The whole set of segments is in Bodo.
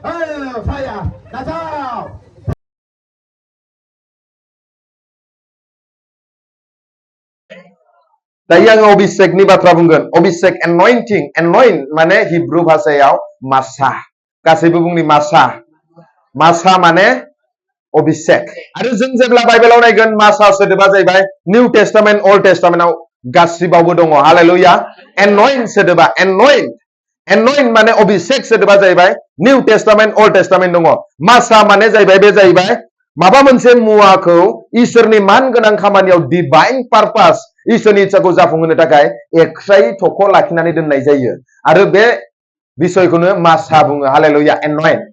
Fire. That's all. दायो आङो अभिषेकनि बाथ्रा बुंगोन अभिषेक एन'इन्टिं एन'इन्ट माने हिब्रु भाषायाव मासा गासैबो बुंनि मासा मासा माने अभिषेक आरो जों जेब्ला बाइबेलाव नायगोन मासा सोदोबा जाहैबाय निउ टेस्टामेन्ट अल्ड टेस्टामेन्टआव गासिबावबो दङ हालेलुया एन'इन्ट सोदोबा एन'इन्ट माने अभिषेक सोदोबा जाहैबाय निउ टेस्टामेन्ट अल्ड टेस्टामेन्ट दङ मासा माने जाहैबाय बे जाहैबाय माबा मोनसे मुवाखौ इसोरनि मान गोनां खामानियाव डिभाइन पारपास इसोरनि इच्छाखौ जाफुंहोनो थाखाय एक्सट्रायै थख' लाखिनानै दोननाय जायो आरो बे बिसयखौनो मासा बुङो हालेलुया एन'इन्ट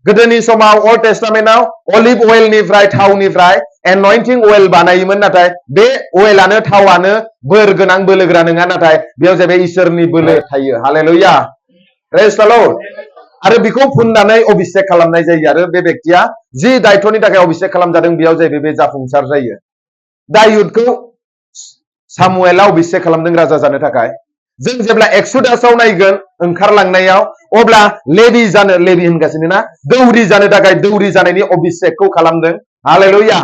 गोदोनि समाव अल्ड टेस्टामेन्टआव अलिभ अइलनिफ्राय थावनिफ्राय एन'इन्टिं अइल बानायोमोन नाथाय बे अइलानो थावानो बोर गोनां बोलोगोरा नङा नाथाय बेयाव जाहैबाय इसोरनि बोलो थायो हालेलुया प्रेज द लर्ड आरो बेखौ फुननानै अभिषेक खालामनाय जायो आरो बे व्यक्तिया जि दायथ'नि थाखाय अभिषेक खालामजादों बेयाव जाहैबाय बे जाफुंसार जायो दायुदखौ सामुएला अभिषेक खालामदों राजा जानो थाखाय जों जेब्ला एक्सुडासाव नायगोन ओंखारलांनायाव अब्ला लेभि होनगासिनो ना दौरि जानो थाखाय दौरि जानायनि अभिषेकखौ खालामदों हालेलुया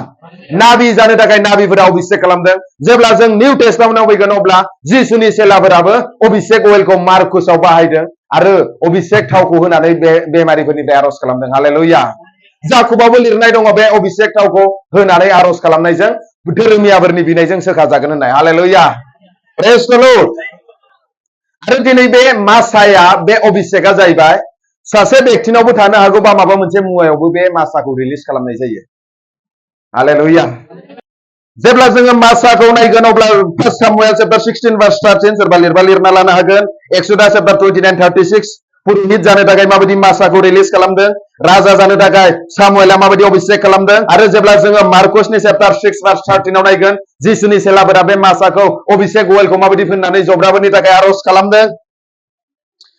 नाबि जानो थाखाय नाबिफोरा अभिषेक खालामदों जेब्ला जों निउ टेस्टामेन्टआव फैगोन अब्ला जिसुनि सेलाफोराबो अभिषेक अइलखौ मार्कुसाव बाहायदों आरो अभिषेक थावखौ होनानै बे बेमारिफोरनिफ्राय आरज खालामदों हालेलुया जाकुबावबो लिरनाय दङ बे अभिषेक थावखौ होनानै आरज खालामनायजों धोरोमियाफोरनि बिनायजों सोखाजागोन होननाय हालेलुया प्रेज द लर्ड आरो दिनै बे मासाया बे अभिषेकआ जाहैबाय सासे व्यक्तिनावबो थानो हागौ बा माबा मोनसे मुवायावबो बे मासाखौ रिलिज खालामनाय जायो हालेलुया जेब्ला जोङो मासाखौ नायगोन अब्ला फार्स्ट सामुएल चैप्टार 16 verse 13 सोरबा लिरबा लिरना लानो हागोन एक्सोडास चैप्टार 29:36 पुरहित जानो थाखाय माबायदि मासाखौ रिलिज खालामदों राजा जानो थाखाय सामुएला माबायदि अभिषेक खालामदों आरो जेब्ला जोङो मार्कसनि चैप्टार 6 verse 13 आव नायगोन जिसुनि सेलाफोरा बे मासाखौ अभिषेक अइलखौ माबायदि फोननानै जब्राफोरनि थाखाय आरज खालामदों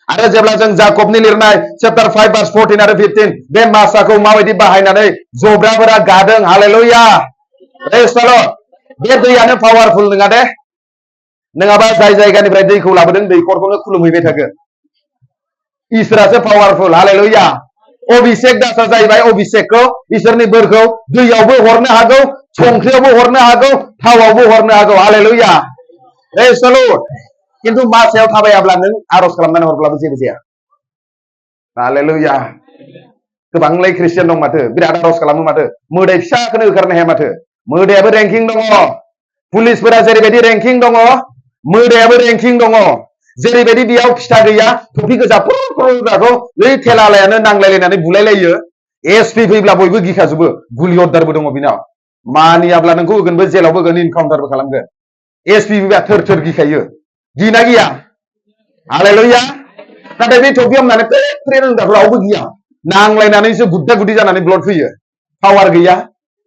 आरो जेब्ला जों जाकबनि लिरनाय चैप्टार 5 verse 14 आरो 15 बे मासाखौ माबायदि बाहायनानै जब्राफोरा गादों हालेलुया प्रेज द लर्ड बे दैयानो पावारफुल नङा दे नङाबा जाय जायगानिफ्राय दैखौ लाबोदों दैखरखौनो खुलुमहैबाय थागोन इसोरासो पावारफुल हालेलुया अभिषेक दासा जाहैबाय अभिषेकखौ इसोरनि बोरखौ दैयावबो हरनो हागौ संख्रियावबो हरनो हागौ थावावबो हरनो हागौ हालेलुया प्रेज द लर्ड किन्तु मासायाव थाबायाब्ला नों आरज खालामनानै हरब्लाबो जेबो जाया हालेलुया गोबांलाय ख्रिस्टियान दं माथो बिराद आरज खालामो माथो मोदाय फिसाखौनो होखारनो हाया माथो मोदायाबो रेंकिं दङ पुलिसफोरा जेरैबायदि रेंकिं दङ मोदायाबो रेंकिं दङ जेरैबायदि बेयाव फिथा गैया टफि गोजा फुरखौ बै थेलालायानो नांलायलायनानै बुलायलायो एसपि फैब्ला बयबो गिखाजोबो गुलि अर्डारबो दङ बिनाव मानियाब्ला नोंखौ होगोनबो जेलावबो होगोन इनकाउन्टारबो खालामगोन एसपि फैब्ला थोर थोर गिखायो गिना गिया हालेलुया नाथाय बे टफि हमनानै फ्रे रोंदाखौ रावबो गिया नांलायनानैसो गुद्दा गुदि जानानै ब्लड फैयो पावार गैया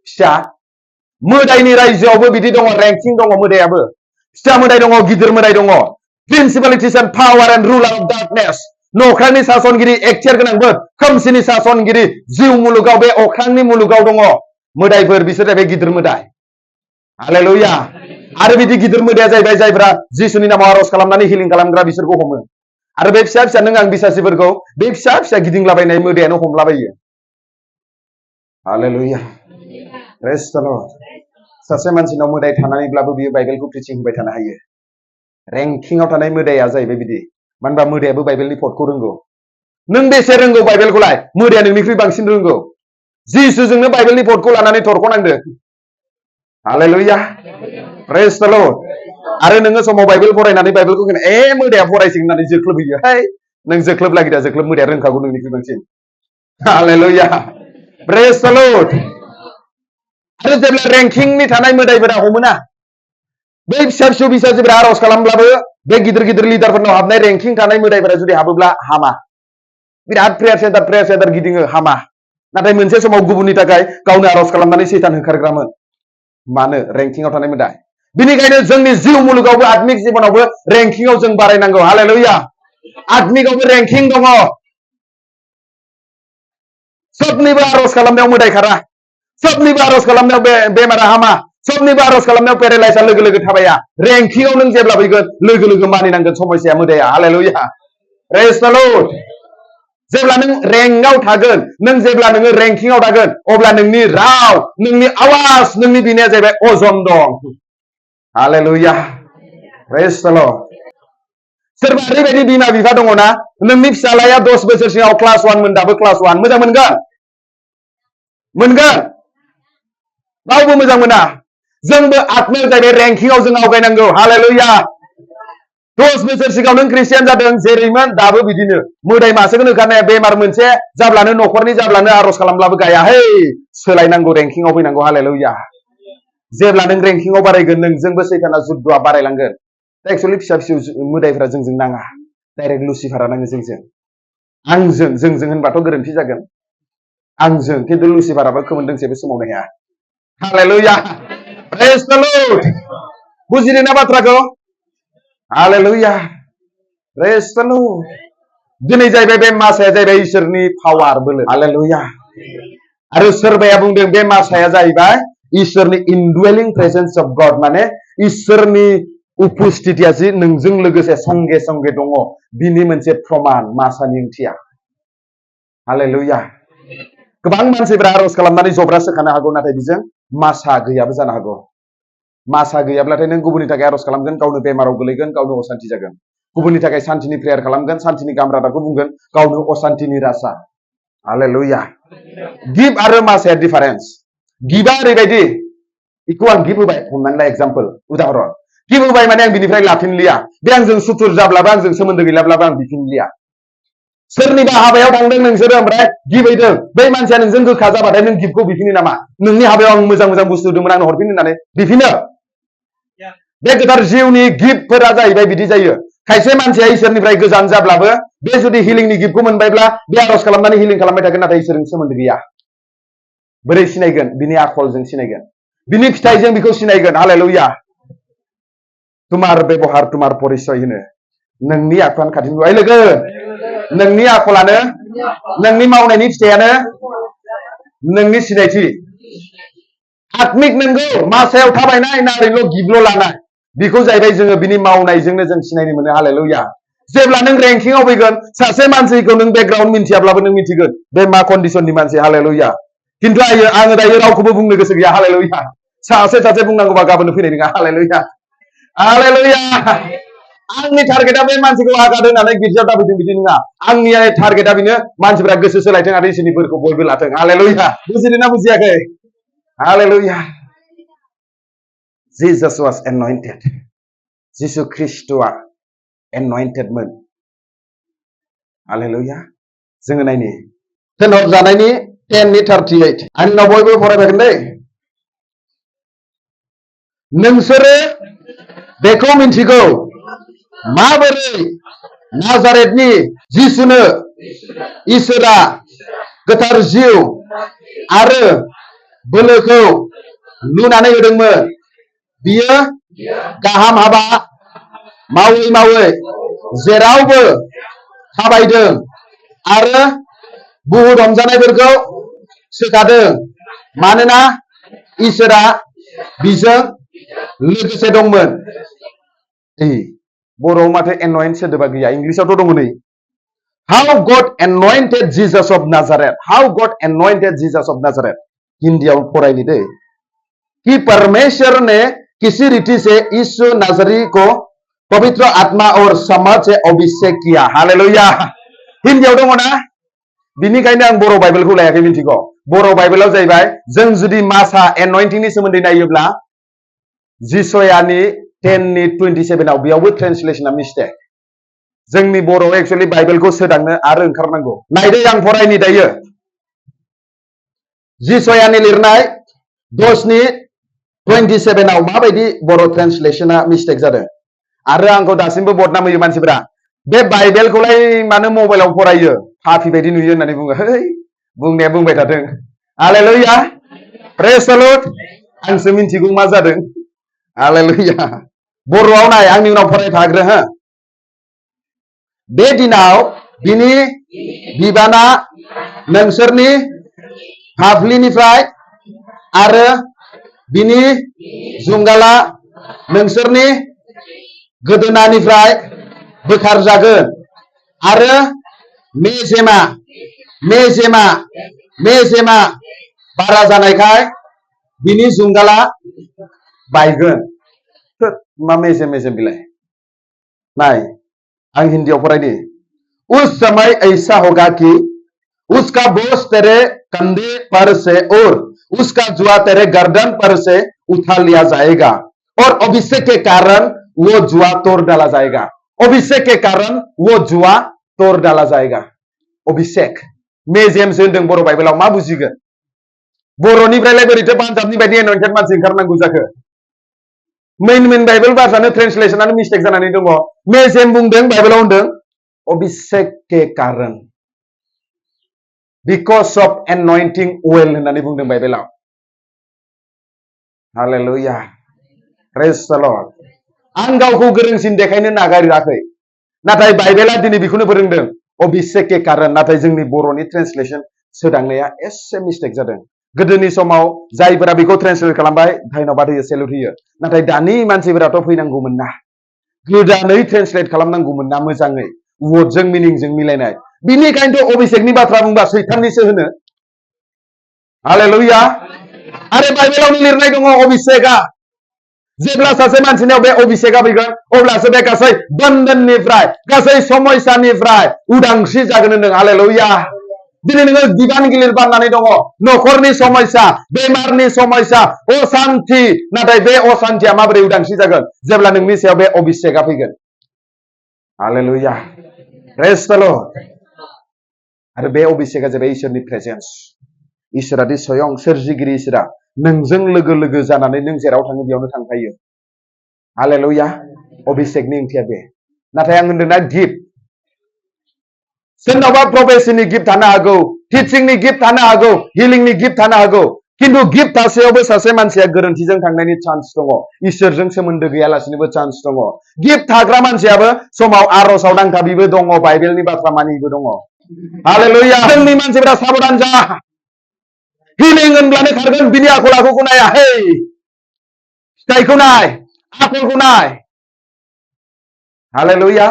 फिसा मोदायनि रायजोआवबो बिदि दङ रेंकिं दङ मोदायाबो फिसा मोदाय दङ गिदिर मोदाय दङ principalities and power and ruler of darkness न'ख्रांनि सासनगिरि एक्टियार गोनांबो खोमसिनि सासनगिरि जिउ मुलुगाव बे अख्रांनि मुलुगाव दङ मोदायफोर बिसोर जाहैबाय गिदिर मोदाय हालेलुया आरो बिदि गिदिर मोदाया जाहैबाय जायफ्रा जिसुनि नामाव आरज खालामनानै हिलिं खालामग्रा बिसोरखौ हमो आरो बे फिसा फिसा नों आं बिसासिफोरखौ बे फिसा फिसा गिदिंलाबायनाय मोदायानो हमलाबायो हालेलुया प्रेज द लर्ड सासे मानसिनाव मोदाय थानानैब्लाबो बियो बाइबेलखौ प्रिचिं होबाय थानो हायो रेंकिंआव थानाय मोदाया जाहैबाय बिदि मानो होनबा मोदायाबो बाइबेलनि पदखौ रोंगौ नों बेसे रोंगौ बाइबेलखौलाय मोदाया नोंनिख्रुइ बांसिन रोंगौ जिसुजोंनो बाइबेलनि पदखौ लानानै थरख'नांदों हालेलुया प्रेज द लर्ड आरो नोङो समाव बाइबेल फरायनानै बाइबेलखौ मोदाया फरायसिगोन होननानै जोख्लोबहैयो हाय नों जोख्लोब लागिदा जोख्लोब मोदाया रोंखागौ नोंनिख्रुइ बांसिन हालेलुया प्रेज द लर्ड आरो जेब्ला रेंकिंनि थानाय मोदायफोरा हमोना बै फिसा फिसौ बिसाजिफोरा आरज खालामब्लाबो बे गिदिर गिदिर लिडारफोरनाव हाबनाय रेंकिं थानाय मोदायफोरा जुदि हाबोब्ला हामा बिराद प्रेयार सेन्टार गिदिङो हामा नाथाय मोनसे समाव गुबुननि थाखाय गावनो आरज खालामनानै सैतान होखारग्रामोन मानो रेंकिंआव थानाय मोदाय बिनिखायनो जोंनि जिउ मुलुगावबो आत्मिक जिबनावबो रेंकिंआव जों बारायनांगौ हालेलुया आत्मिकआवबो रेंकिं दङ सबनिबो आरज खालामनायाव मोदाय खारा सबनिबो आरज खालामनायाव बेमारा हामा सबनिबो आरज खालामनायाव पेरालाइसआ लोगो लोगो थाबाया रेंकिंआव नों जेब्ला फैगोन लोगो लोगो मानिनांगोन समस्याया मोदाया हालेलुया प्रेज द लर्ड जेब्ला नों रेंकआव थागोन, नों जेब्ला नोङो रेंकिंआव थागोन, अब्ला नोंनि राव, नोंनि आवाज, नोंनि बिनाया जाहैबाय अजन दं। हालेलुया। Praise the lord. सोरबा ओरैबायदि बिमा बिफा दङ ना, नोंनि फिसालाया 10 बोसोर सिगाङाव क्लास 1 मोन, दाबो क्लास 1 मोजां मोनगोन? मोनगोन? रावबो मोजां मोना। जोंबो आत्मायाव जाहैबाय रेंकिंआव जों आवगायनांगौ। हालेलुया। 10 बोसोर सिगाङाव नों ख्रिस्टियान जादों, जेरैमोन दाबो बिदिनो। मोदाय मासेखौनो होखानाया बेमार मोनसे जाब्लानो, न'खरनि जाब्लानो आर'ज खालामब्लाबो गाया। है, सोलायनांगौ, रेंकिंआव फैनांगौ। हालेलुया। जेब्ला नों रेंकिंआव बारायगोन, नोंजोंबो सैताना जुद्धआ बारायलांगोन। एक्चुअलि फिसा फिसौ मोदायफ्रा जोंजों नाङा, डाइरेक्ट लुसिफारा नाङो जोंजों। आंजों, जोंजों होनबाथ' गोरोन्थि जागोन। आंजों, खिन्थु लुसिफाराबो खोमोन दोंसेबो सोमावनो हाया। हालेलुया। Praise the lord. बुजिदों ना बाथ्राखौ? हालेलुया। Praise the lord. दिनै जाहैबाय बे मासाया जाहैबाय इसोरनि पावार, बोलो। हालेलुया। आरो सोरबाया बुंदों बे मासाया जाहैबाय इसोरनि इनडुवेलिं प्रेजेन्स अफ गड, माने इसोरनि उपस्थितिया जि नोंजों लोगोसे संगे संगे दङ, बिनि मोनसे प्रमान मासानि ओंथिया। हालेलुया। गोबां मानसिफोरा आर'ज खालामनानै जब्रा सोखानो हागौ, नाथाय बिजों मासा गैयाबो जानो हागौ। मासा गैयाब्लाथाय नों गुबुननि थाखाय आर'ज खालामगोन, गावनो बेमाराव गोलैगोन, गावनो असान्ति जागोन। गुबुननि थाखाय सान्तिनि प्रेयार खालामगोन, सान्तिनि गाहाम रादाबखौ बुंगोन, गावनो असान्तिनि राजा। हालेलुया। गिफ्ट आरो मासाया डिफारेन्स। गिफ्टआ ओरैबायदि, बेखौ आं गिफ्ट होबाय, हमनानै ला एग्जाम्पल, उदाहरन। गिफ्ट होबाय माने आं बिनिफ्राय लाफिनलिया। बे आंजों सुथुर जाब्लाबो, आंजों सोमोन्दो गैलाब्लाबो आं बिफिनलिया। सोरनिबा हाबायाव थांदों नोंसोरो, ओमफ्राय गिफ्ट हैदों, बै मानसिया नोंजों गोखा जाबाथाय नों गिफ्टखौ बिफिनो नामा? नोंनि हाबायाव आं मोजां मोजां बुस्थु होदोंमोन, आंनो हरफिन होननानै बिफिनो? बे गोथार जिउनि गिफ्टफोरा जाहैबाय बिदि जायो। खायसे मानसिया इसोरनिफ्राय गोजान जाब्लाबो, बे जुदि हिलिंनि गिफ्टखौ मोनबायब्ला, बे आर'ज खालामनानै हिलिं खालामबाय थागोन, नाथाय इसोरजों सोमोन्दो गैया। बोरै सिनायगोन? बिनि आखलजों सिनायगोन, बिनि फिथाइजों बिखौ सिनायगोन। हालेलुया। तुमार बेबहार तुमार परिचय होनो। नोंनि आखुआनो खाथिनि नुबाय लोगो, नोंनि आखलानो, नोंनि मावनायनि फिथाइयानो नोंनि सिनायथि। आत्मिक नंगौ, मासायाव थाबायनाय ना ओरैनो गिफ्टल' लानाय, बेखौ जाहैबाय जोङो बिनि मावनायजोंनो जों सिनायनो मोनो। हालेलुया। जेब्ला नों रेंकिंआव फैगोन, सासे मानसिखौ नों बेकग्राउन्ड मिन्थियाब्लाबो नों मिथिगोन बे मा कन्डिसननि मानसि। हालेलुया। खिन्थु आङो दायो रावखौबो बुंनो गोसो गैया। हालेलुया। सासे बुंनांगौबा गाबोन फैनाय नङा। हालेलुया। हालेलुया। आंनि टारगेटआ बे मानसिखौ आगाद होनानै गिर्जायाव दाफैथों बिदि नङा। आंनि टारगेटआ बेनो, मानसिफ्रा गोसो सोलायथों आरो इसोरनि बोरखौ बयबो लाथों। हालेलुया। बुजिदों ना बुजियाखै? हालेलुया। Jesus was anointed. जिसु ख्रिस्ट'आ एन'इन्टेडमोन। हालेलुया। जोङो नायनि थिनहरजानायनि 10:38। आंनि उनाव बयबो फरायबायगोन दै। नोंसोरो बेखौ मिन्थिगौ, माबोरै नाजारेथनि जिसुनो इसोरा गोथार जिउ आरो बोलोखौ लुनानै होदोंमोन। बियो गाहाम हाबा मावै मावै जेरावबो थाबायदों आरो बुहुद हमजानायफोरखौ सोखादों, मानोना इसोरा बिजों लोगोसे दंमोन। बर'आव माथो एन'इन्ट सोदोबा गैया, इंलिसावथ' दङ नै। हाउ गड एन'इन्टेड जीसस अफ नाजारेथ। हाउ गड एन'इन्टेड जीसस अफ नाजारेथ। हिंदीयाव फरायनि दै। कि परमेश्वर ने किसी रीति से यीशु नाजरी को पवित्र आत्मा और समझ से अभिषेक किया। हालेलुया। हिंदीयाव दङ ना? बिनिखायनो आं बर' बाइबेलखौ लायाखै, मिथिगौ। बर' बाइबेलाव जाहैबाय, जों जुदि मासा एन'इन्टिंनि सोमोन्दै नायोब्ला, जिसयानि 10:27 बेयावबो ट्रेन्सलेसना मिस्टेक। जोंनि बर'आव एक्चुअलि बाइबेलखौ सोदांनो आरो ओंखारनांगौ। नायदो, आं फरायनि दायो। जिसयानि लिरनाय 10:27 माबायदि बर' ट्रेन्सलेसना मिस्टेक जादों। आरो आंखौ दासिमबो बदनाम होयो मानसिफोरा, बे बाइबेलखौलाय मानो मबाइलाव फरायो, फाफि बायदि नुयो होननानै बुङो। है, बुंनाया बुंबाय थाथों। हालेलुया। Praise the lord. आंसो मिन्थिगौ मा जादों। हालेलुया। बर'आव नाय, आंनि उनाव फरायफाग्रो हो। बे दिनाव बिनि बिबाना नोंसोरनि फाफ्लिनिफ्राय आरो बिनि जुंगाला नोंसोरनि गोदोनानिफ्राय बोखारजागोन आरो मेजेमा मेजेमा बारा जानायखाय बिनि जुंगाला बायगोन। मा मेजेम बिलाय नाय आं हिंदीयाव फरायनि। उस समय ऐसा होगा कि उसका बोझ तेरे कंधे पर से और उसका जुआ तेरे गर्दन पर से उठा लिया जाएगा और अभिषेक के कारण वो जुआ तोड़ डाला जाएगा। अभिषेक के कारण वो जुआ तोड़ डाला जाएगा। अभिषेक मेजेमसो होनदों बर' बाइबेलाव मा बुजिगोन? बर'निफ्रायलाय बोरैथो पान्जाबनि बायदि एन'इन्टेड मानसि ओंखारनांगौ जाखो? मेन बाइबेल भार्सानो ट्रेन्सलेसनानो मिस्टेक जानानै दङ। मेजेम बुंदों बाइबेलाव होनदों अभिषेक के कारण बिकज अफ एन'इन्टिं अइल होननानै बुंदों बाइबेलाव। Hallelujah praise the lord. आं गावखौ गोरोंसिन देखायनो नागाराखै, नाथाय बाइबेला दिनै बेखौनो फोरोंदों अभिषेक के कारण। नाथाय जोंनि बर'नि ट्रेन्सलेसन सोदांनाया एसे मिस्टेक जादों। गोदोनि समाव जायफोरा बेखौ ट्रेन्सलेट खालामबाय धन्यबाद होयो, सेलुट होयो। नाथाय दानि मानसिफोराथ' फैनांगौमोन ना, गोदानै ट्रेन्सलेट खालामनांगौमोन ना, मोजाङै वर्डजों मिनिंजों मिलायनाय। बिनिखायनोथ' अभिषेकनि बाथ्रा बुंबा सैताननिसो होनो। हालेलुया। आरो बाइबेलावनो लिरनाय दङ अभिषेकआ जेब्ला सासे मानसिनियाव बे अभिषेकआ फैगोन अब्लासो बे गासै बन्धननिफ्राय गासै समस्यानिफ्राय उदांस्रि जागोन होनदों। हालेलुया। दिनै नोङो बिबान गिलिर बाननानै दङ, न'खरनि समस्या, बेमारनि समस्या, असान्थि, नाथाय बे असान्थिया माबोरै उदांस्रि जागोन? जेब्ला नोंनि सायाव बे अभिषेकआ फैगोन। Hallelujah praise the lord. आरो बे अभिषेकआ जाबाय इसोरनि प्रेजेन्स। इसोरादि स्वयं सोरजिगिरि इसोरा नोंजों लोगो लोगो जानानै नों जेराव थाङो बेयावनो थांफायो। हालेलुया। अभिषेकनि ओंथिया बे। नाथाय आं होनदोंना गिफ्ट, सोरनावबा प्रफेसिनि गिफ्ट थानो हागौ, टिचिंनि गिफ्ट थानो हागौ, हिलिंनि गिफ्ट थानो हागौ, खिन्थु गिफ्ट थासेयावबो सासे मानसिया गोरोन्थिजों थांनायनि चान्स दङ, इसोरजों सोमोन्दो गैयालासिनोबो चान्स दङ। गिफ्ट थाग्रा मानसियाबो समाव आर'जआव नांथाबिबो दङ, बाइबेलनि बाथ्रा मानिबो दङ। हालेलुया। जोंनि मानसिफोरा साबधान जा। हिलिं होनब्लानो खारगोन, बिनि आखल आखुखौ नाया। हे फिथाइखौ नाय, आखलखौ नाय। Hallelujah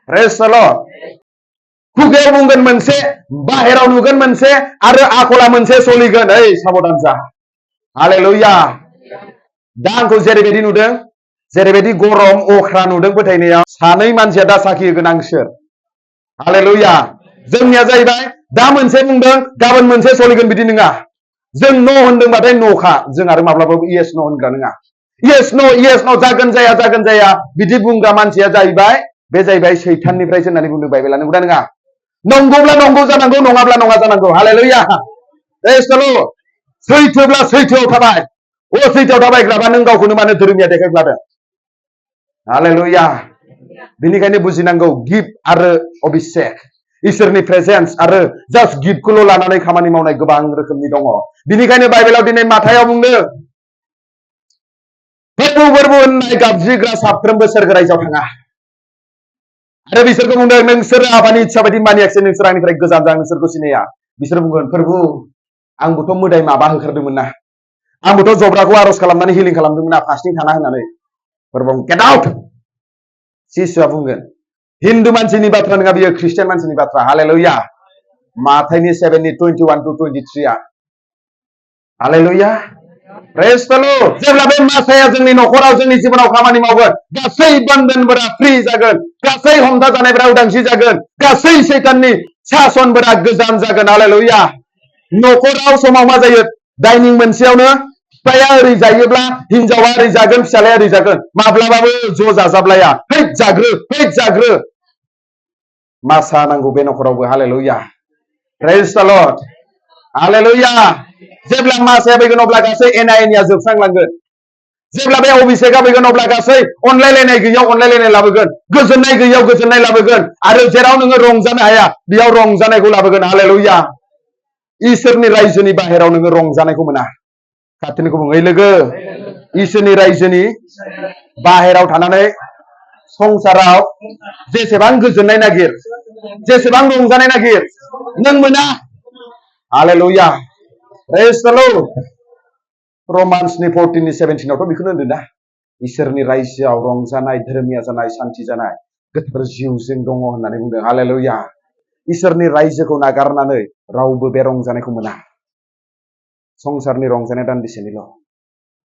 praise the lord. खुगायाव बुंगोन मोनसे, बाहेराव नुगोन मोनसे, आरो आखला मोनसे सोलिगोन। ओइ साबधान जा। हालेलुया। दा आंखौ जेरैबायदि नुदों, जेरैबायदि गरम अख्रा नुदों फोथायनायाव, सानै मानसिया दा साखि होगोन आं सोर। हालेलुया। जोंनिया जाहैबाय दा मोनसे बुंदों गाबोन मोनसे सोलिगोन बिदि नङा। जों न' होनदोंबाथाय न'खा, जों आरो माब्लाबाबो इएस न' होनग्रा नङा। इएस न' जागोन जाया बिदि बुंग्रा मानसिया जाहैबाय, बे जाहैबाय सैताननिफ्रायसो होननानै बुंदों बाइबेला। नंगौना नङा? नंगौब्ला नंगौ जानांगौ, नङाब्ला नङा जानांगौ। Hallelujah praise the lord. सैथोब्ला सैथोआव थाबाय। सैथोआव थाबायग्राबा नों गावखौनो मानो धोरोमिया देखायफ्लादों? हालेलुया। बिनिखायनो बुजिनांगौ गिफ्ट आरो अभिषेक, इसोरनि प्रेजेन्स आरो जास्ट गिफ्टखौल' लानानै खामानि मावनाय गोबां रोखोमनि दङ। बिनिखायनो बाइबेलाव दिनै माथायाव बुंदों फोरबो होननाय गाबज्रिग्रा साफ्रोमबो सोरगो रायजोआव थाङा। आरो बिसोरखौ बुंदों नोंसोर आफानि इच्छा बायदि मानियाखिसै, नोंसोर आंनिफ्राय गोजान जा, नोंसोरखौ सिनाया। बिसोर बुंगोन फोरबु आंबोथ' मोदाय माबा होखारदोंमोन ना, आंबोथ' जब्राखौ आर'ज खालामनानै हिलिं खालामदोंमोन ना, फास्टिं थाना होननानै। फोरबु गेट आउट। जिसुआ बुंगोन हिन्दु मानसिनि बाथ्रा नङा, बियो ख्रिस्टियान मानसिनि बाथ्रा। Hallelujah. माथाइनि 7:21 to 23 hallelujah praise the Lord. जेब्ला बे मासाया जोंनि न'खराव जोंनि जिबनाव खामानि मावगोन, गासै बन्धनफोरा फ्रि जागोन, गासै हमथा जानायफोरा उदांस्रि जागोन, गासै सैताननि सासनफोरा गोजान जागोन। हालेलुया। न'खराव समाव मा जायो? डाइनिं मोनसेयावनो बिफाया ओरै जायोब्ला हिनजावा ओरै जागोन, फिसालाया ओरै जागोन, माब्लाबाबो ज' जाजाबलाया। हैद जाग्रो मासा नांगौ बे न'खरावबो। Hallelujah praise the lord. Hallelujah. जेब्ला मासाया फैगोन अब्ला गासै एना एनिया जोबस्रांलांगोन। जेब्ला बे अभिषेकआ फैगोन अब्ला गासै अनलायलायनाय गैयाव अनलायलायनाय लाबोगोन, गोजोननाय गैयाव गोजोननाय लाबोगोन, आरो जेराव नोङो रंजानो हाया बेयाव रंजानायखौ लाबोगोन। हालेलुया। इसोरनि रायजोनि बाहेराव नोङो रंजानायखौ मोना। खाथिनिखौ बुङो ओइ लोगो, इसोरनि रायजोनि बाहेराव थानानै संसाराव जेसेबां गोजोननाय नागिर, जेसेबां रंजानाय नागिर, नों मोना। Hallelujah praise the lord. रमान्सनि 14:17 बेखौनो होनदों ना, इसोरनि रायजोआव रंजानाय, धोरोमिया जानाय, सान्थि जानाय, गोथार जिउजों दङ होननानै बुंदों। हालेलुया। इसोरनि रायजोखौ नागारनानै रावबो बे रंजानायखौ मोना। संसारनि रंजानाया दान्दिसेनिल',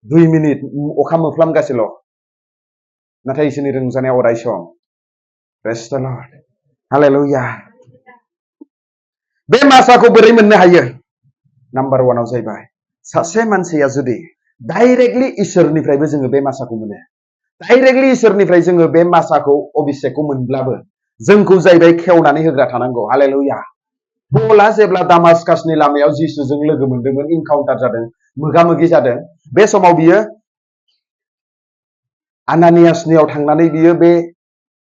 2 मिनिट अखा मोफ्लामगासेल', नाथाय इसोरनि रंजानाया अराय सम। Praise the lord, hallelujah. बे मासाखौ बोरै मोननो हायो? नाम्बार 1आव जाहैबाय सासे मानसिया जुदि डाइरेक्टलि इसोरनिफ्रायबो जोङो बे मासाखौ मोनो। डाइरेक्टलि इसोरनिफ्राय जोङो बे मासाखौ अभिषेकखौ मोनब्लाबो जोंखौ जाहैबाय खेवनानै होग्रा थानांगौ। हालेलुया। पौला जेब्ला दामास्कासनि लामायाव जिसुजों लोगो मोनदोंमोन, इनकाउन्टार जादों, मोगा-मोगि जादों, बे समाव बियो आनानियासनियाव थांनानै बियो बे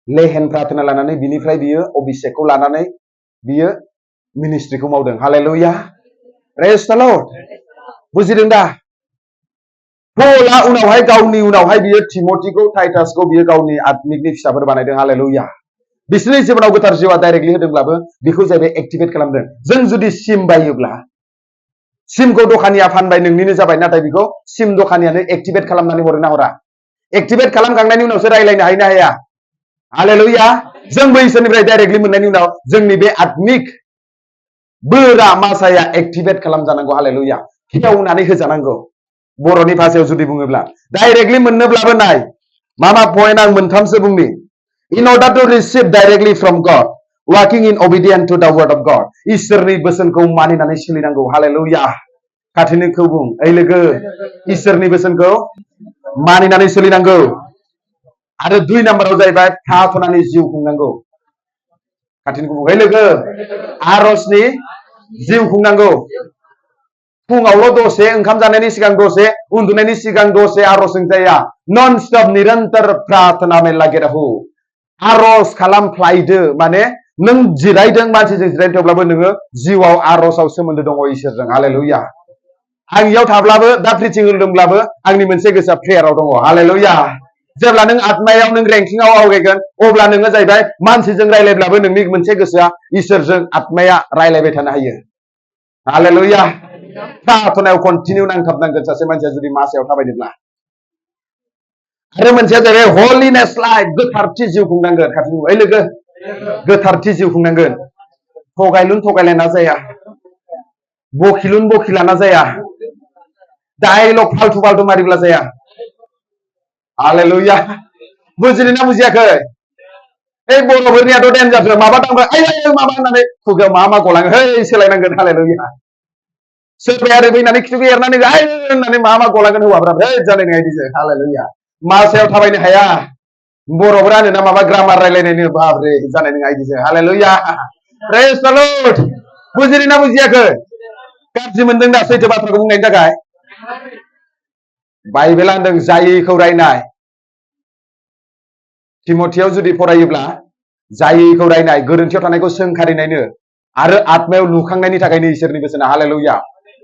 लेहेन प्रार्थना लानानै बिनिफ्राय बियो अभिषेकखौ लानानै बियो मिनिस्ट्रिखौ मावदों। हालेलुया। Praise the lord. बुजिदों दा? पौला उनावहाय बियो थिमथिखौ, टाइटासखौ बियो गावनि आत्मिकनि फिसाफोर बानायदों। हालेलुया। बिसोरनि जिबनाव गोथार जिउआ डाइरेक्टलि होदोंब्लाबो बेखौ जाहैबाय एक्टिभेट खालामदों। जों जुदि सिम बायोब्ला, सिमखौ दखानिया फानबाय, नोंनिनो जाबाय, नाथाय बेखौ सिम दखानियानो एक्टिभेट खालामनानै हरो ना हरा? एक्टिभेट खालामखांनायनि उनावसो रायलायनो हायो ना हाया? हालेलुया। जोंबो इसोरनिफ्राय डाइरेक्टलि मोननायनि उनाव जोंनि बे आत्मिक बोरा मासाया एक्टिभेट खालामजानांगौ। हालेलुया। खेवनानै होजानांगौ। बर'नि भाषायाव जुदि बुङोब्ला डाइरेक्टलि मोननोब्लाबो नाय मा पइन्ट आं मोनथामसो बुंनि। In order to receive directly from God, walking in obedient to the word of God. इसोरनि बोसोनखौ मानिनानै सोलिनांगौ। हालेलुया। खाथिनिखौ बुं, ओइ लोगो, इसोरनि बोसोनखौ मानिनानै सोलिनांगौ। आरो 2 नाम्बाराव जाहैबाय प्रार्थनानि जिउ खुंनांगौ। खाथिनिखौ बुं, ओइ लोगो, आरजनि जिउ खुंनांगौ। फुङावल' दसे, ओंखाम जानायनि सिगां दसे, उन्दुनायनि सिगां दसे आरजजों जाया। नन स्टप निरन्तर प्रार्थना में लगे रहो। आरज खालामफ्लायदो, माने नों जिरायदों, मानसिजों जिरायदों, थेवब्लाबो नोङो जिउआव आरजआव सोमोन्दो दङ इसोरजों। हालेलुया। आं इयाव थाब्लाबो, दा प्रिचिं होदोंब्लाबो आंनि मोनसे गोसोआ प्रेयाराव दङ। हालेलुया। जेब्ला नों आत्मायाव नों रेंकिंआव आवगायगोन, अब्ला नोङो जाहैबाय मानसिजों रायलायब्लाबो नोंनि मोनसे गोसोआ इसोरजों आत्माया रायलायबाय थानो हायो। हालेलुया। प्रार्थनायाव कन्टिनिउ नांथाबनांगोन सासे मानसिया जुदि मासायाव थाबायनोब्ला। आरो मोनसेया जाहैबाय हलिनेस लाइफ, गोथारथि जिउ खुंनांगोन। खाथिनि ओइ लोगो, गोथारथि जिउ खुंनांगोन। थगायलुन थगायलायना जाया, बखिलुन बखिलाना जाया, डायलग फाल्थु फाल्थु मारिब्ला जाया। हालेलुया। बुजिदोंना बुजियाखै? ओइ बर'फोरनियाथ' डेन्जारसो, माबा दांबाय आइ माबा होननानै खुगायाव मा गलाङो, है सोलायनांगोन। हालेलुया। सोरबाया ओरै फैनानै खिथुखौ एरनानै आइ होननानै मा गलांगोन हौवाफ्रा, है जानाय नङा बिदिजों। हालेलुया। मासायाव थाबायनो हाया। बर'फोरा होनो ना माबा ग्रामार रायलायनायनो, बाबरे जानाय नङा बिदिजों। हालेलुया। Praise the lord. बुजिदोंना बुजियाखै? गाज्रि मोनदों दा सैथो बाथ्राखौ बुंनायनि थाखाय? बाइबेला होनदों जायैखौ रायनाय। थिमथियाव जुदि फरायोब्ला जायैखौ रायनाय, गोरोन्थियाव थानायखौ सोंखारिनायनो आरो आत्मायाव लुखांनायनि थाखायनो इसोरनि बोसोना। हालेलुया।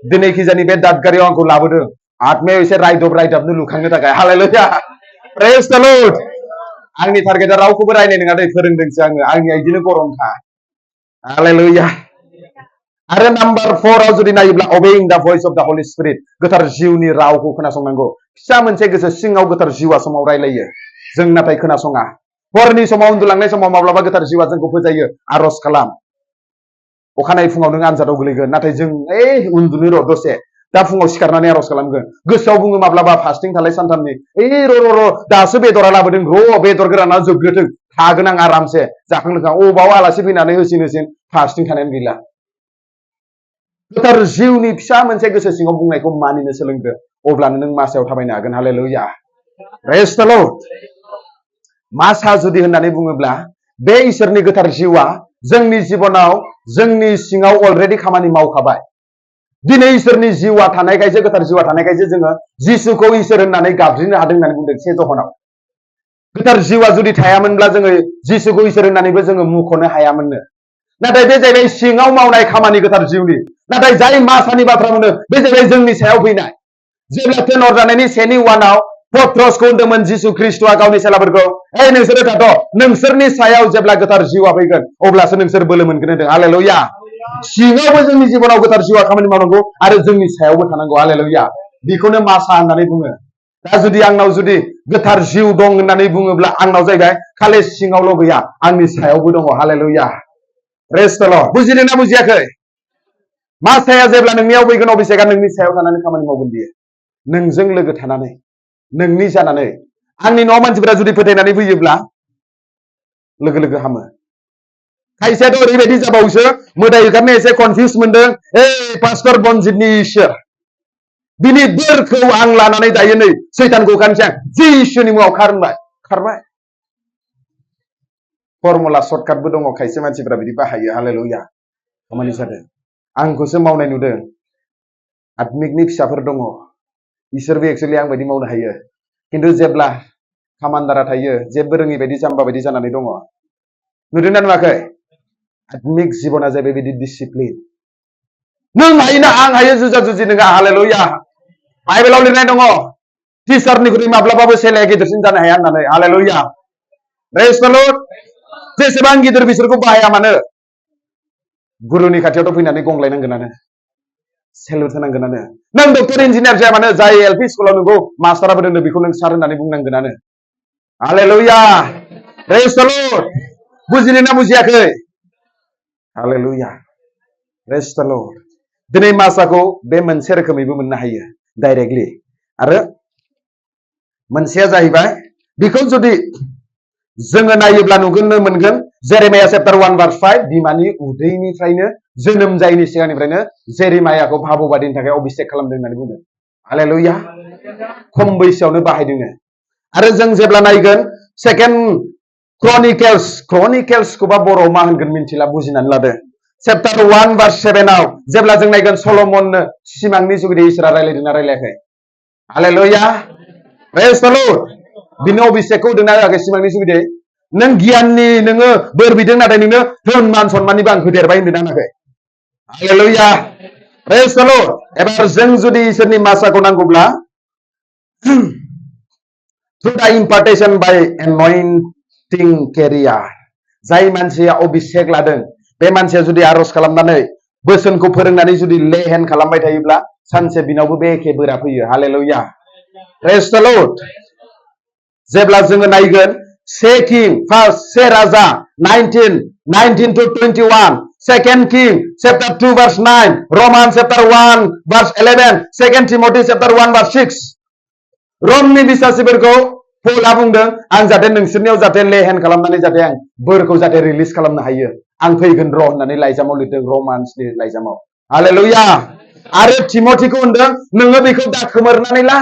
दिनै खिजानि बे दादगारियाव आंखौ लाबोदों आत्मायाव एसे रायदाबनो लुखांनो थाखाय। हालेलुया। Praise the lord. आंनि टारगेटआ रावखौबो रायनाय नङा दै, फोरोंदोंसो आङो, आंनिया बिदिनो गरमखा। हालेलुया। आरो नाम्बार 4आव जुदि नायोब्ला अबेइं द भइस अफ द हलि स्पिरिट, गोथार जिउनि रावखौ खोनासंनांगौ। फिसा मोनसे गोसो सिङाव गोथार जिउआ समाव रायलायो, जों नाथाय खोनासङा। हरनि समाव, उन्दुलांनाय समाव माब्लाबा गोथार जिउआ जोंखौ फोजायो, आरज खालाम। अखानायै फुङाव नों आनजादाव गोलैगोन, नाथाय जों उन्दुनो र' दसे, दा फुङाव सिखारनानै आरज खालामगोन। गोसोआव बुङो माब्लाबा फास्टिं थालाय सानथामनि, र' दासो बेदरा लाबोदों, बेदर गोराना जोबग्रोथों, थागोन आं आरामसे जाखां लोंखां। अबाव आलासि फैनानै होसिन फास्टिं थानायानो गैला। गोथार जिउनि फिसा मोनसे गोसो सिङाव बुंनायखौ मानिनो सोलोंदो, अब्लानो नों मासायाव थाबायनो हागोन। हालेलुया। Praise the lord. मासा जुदि होननानै बुङोब्ला बे इसोरनि गोथार जिउआ जोंनि जिबनाव, जोंनि सिङाव अलरेडि खामानि मावखाबाय। दिनै इसोरनि जिउआ थानायखायसो, गोथार जिउआ थानायखायसो जोङो जिसुखौ इसोर होननानै गाबज्रिनो हादों होननानै बुंदों 1 ज'नाव। गोथार जिउआ जुदि थायामोनब्ला जोङो जिसुखौ इसोर होननानैबो जोङो मुंख'नो हायामोननो। नाथाय बे जाहैबाय सिङाव मावनाय खामानि गोथार जिउनि। नाथाय जाय मासानि बाथ्रा बुंदों बे जाहैबाय जोंनि सायाव फैनाय। जेब्ला तेनर जानायनि 1:1 पत्रोसखौ होनदोंमोन जिसु ख्रिस्ट'आ गावनि सेलाफोरखौ, ओइ नोंसोरो थाथ', नोंसोरनि सायाव जेब्ला गोथार जिउआ फैगोन अब्लासो नोंसोर बोलो मोनगोन होनदों। हालेलुया। सिङावबो जोंनि जिबनाव गोथार जिउआ खामानि मावनांगौ आरो जोंनि सायावबो थानांगौ। हालेलुया। बेखौनो मासा होननानै बुङो। दा जुदि आंनाव जुदि गोथार जिउ दं होननानै बुङोब्ला आंनाव जाहैबाय खालि सिङावल' गैया, आंनि सायावबो दङ। हालेलुया। Praise the Lord. बुजिदोंना बुजियाखै? मासाया जेब्ला नोंनियाव फैगोन अभिषेकआ नोंनि सायाव थानानै खामानि मावगोन बियो। नोंजों लोगो थानानै, नोंनि जानानै। आंनि न'आव मानसिफोरा जुदि फोथायनानै फैयोब्ला लोगो लोगो हामो। खायसेयाथ' ओरैबायदि जाबावसो मोदाय ओंखारनो एसे कनफिउस मोनदों। पास्टर बनजितनि इसोर बिनि बोरखौ आं लानानै दायो नै सैतानखौ होखारनोसै आं जिसुनि मुङाव खारबाय। फर्मुला सर्टकाटबो दङ, खायसे मानसिफोरा बिदि बाहायो। हालेलुया। खामानि जादों। आंखौसो मावनाय नुदों। आत्मिकनि फिसाफोर दङ। इसोरबो एक्चुअलि आं बायदि मावनो हायो। खिन्थु जेब्ला कामान्डारा थायो जेबो रोङि बायदि जाम्बा बायदि जानानै दङ। नुदोंना नुवाखै? आत्मिक जिबना जाहैबाय बिदि डिसिप्लिन। नों हायोना आं हायो जुजा जुजि नङा। हालेलुया। बाइबेलाव लिरनाय दङ टिचारनिख्रुइ माब्लाबाबो सेलाया गिदिरसिन जानो हाया होननानै। हालेलुया। Praise the lord. जेसेबां गिदिर बिसोरखौ बाहाया मानो गुरुनि खाथियावथ' फैनानै गंलायनांगोनानो, सेलुट होनांगोनानो। नों डक्टर इन्जिनियार जाया मानो, जाय एलपि स्कुलाव नोंखौ मास्टाराबो दोनदों बेखौ नों सार होननानै बुंनांगोनानो। हालेलुया। Praise the lord. बुजिदोंना बुजियाखै? हालेलुया। Praise the lord. दिनै मासाखौ बे मोनसे रोखोमैबो मोननो हायो, डाइरेक्टलि। आरो मोनसेया जाहैबाय बेखौ जुदि जोङो नायोब्ला नुनो मोनगोन जेरेमाया चैप्टार 1 भार्स 5 बिमानि उदैनिफ्रायनो जोनोम जायैनि सिगांनिफ्रायनो जेरेमायाखौ भाब'बादिनि थाखाय अभिषेक खालामदों होननानै बुंदों। हालेलुया। खम बैसोआवनो बाहायदोंनो। आरो जों जेब्ला नायगोन सेकेन्ड क्रनिकेल्सखौबा बर'आव मा होनगोन मिन्थिला, बुजिनानै लादो। चैप्टार 1 भार्स 7 जेब्ला जों नायगोन सल'मननो सिमांनि जुगिदि इसोरा रायलायदोंना रायलायाखै? हालेलुया। Praise the lord. बिनो अभिषेकखौ होदोंना होआखै सिमांनि जुगिदि? नों गियाननि नोङो बोर बिदों, नाथाय नोंनो धोन मान सन्माननिबो आं होदेरबाय होनदों होनाखै? हालेलुया। Praise the lord. एबार जों जुदि इसोरनि मासाखौ नांगौब्ला through the impartation by anointing carrier, जाय मानसिया अभिषेक लादों बे मानसिया जुदि आरज खालामनानै बोसोनखौ फोरोंनानै जुदि ले हेन्ड खालामबाय थायोब्ला सानसे बिनावबो बे एखे बोरा फैयो। हालेलुया। Praise the Lord. जेब्ला जोङो नायगोन से राजा 19 to 21, second kings chapter 2 verse 9, Romans chapter 1 verse 11, second Timothy chapter 1 verse 6। रोमनि बिसासिफोरखौ पौला बुंदों आं जाहाथे नोंसोरनियाव जाहाथे ले हेन्ड खालामनानै जाहाथे आं बोरखौ जाहाथे रिलिज खालामनो हायो, आं फैगोन र' होननानै लाइजामाव लिरदों, रमान्सनि लाइजामाव। हालेलुया। आरो तिमथिखौ होनदों नोङो बेखौ दा खोमोरनानै ला,